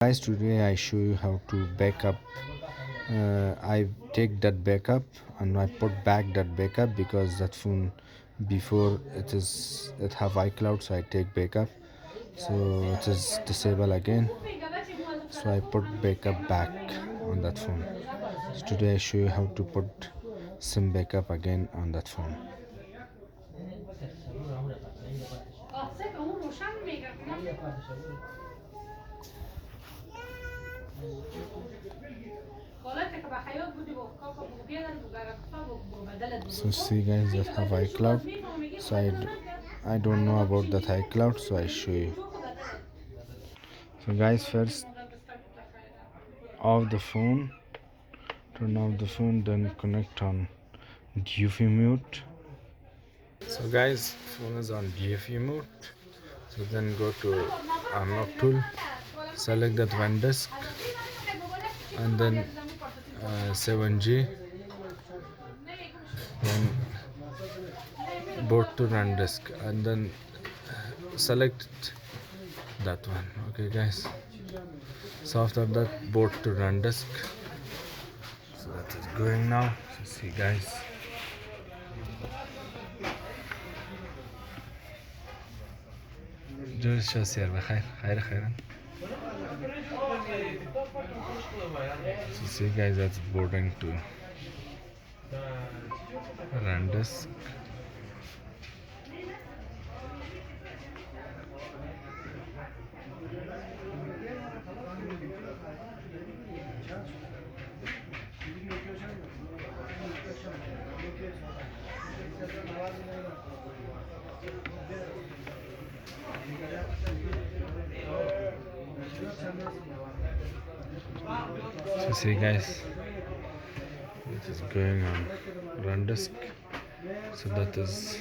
Guys, today I show you how to backup. I take that backup and I put back that backup because that phone before it have iCloud, so I take backup, so it is disable again, so I put backup back on that phone. So today I show you how to put some backup again on that phone. So see guys, that have iCloud, so I don't know about that iCloud, so I show you. So guys, first off the phone, turn off the phone, then connect on DFE mute. So guys, phone is on DFE mode, so then go to unlock tool, select that one disk, and then 7G, then boot to run disk, and then select that one. Okay guys, so after that, boot to run disk, so that is going now. So see guys, جوز شو سير بخير خيرا. So see guys, that's boarding to run disk. So see guys, it is going on run disk, so that is,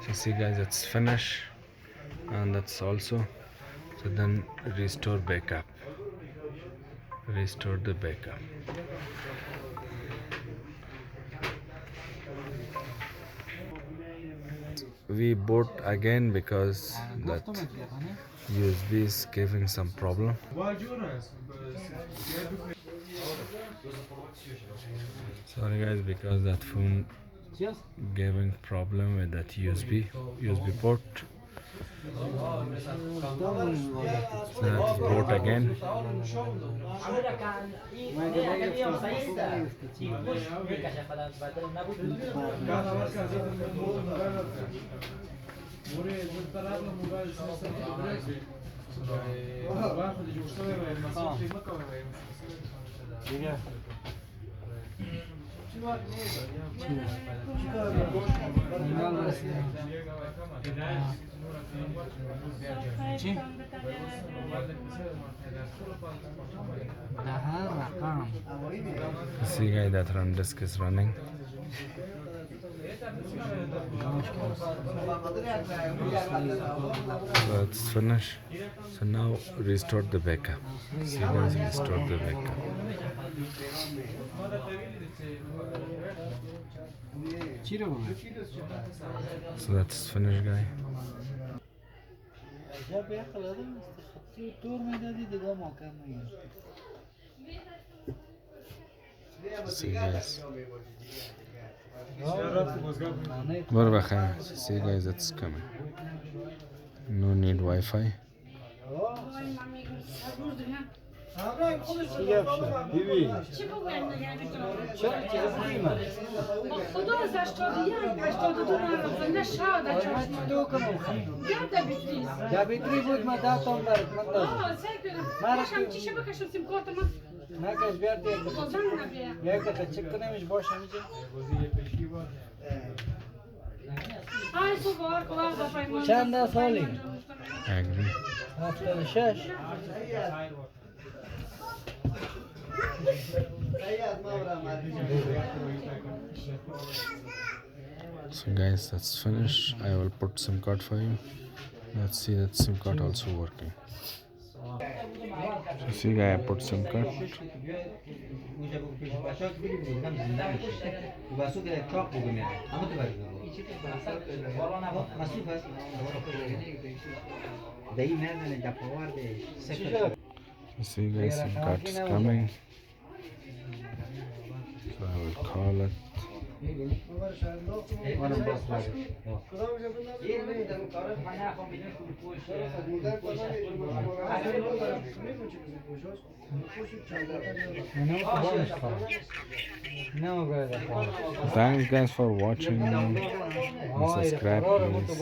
so see guys, it's finished, and that's also, so then restore backup, restore the backup. We boot again because that USB is giving some problem. Sorry guys, because that phone giving problem with that USB port. So that is boot again. See guys, that run disk is running. So it's finished. So now restore the backup. See guys, restore the backup. So that's finished guys. See guys. See guys, it's coming. No need Wi-Fi. چند سالی؟ Agree. 76. So guys, that's finished. I will put SIM card for you. Let's see that SIM card also working. So see guys, I put SIM card. You see guys, the cards coming, so I will call it. Thanks guys for watching and subscribe please.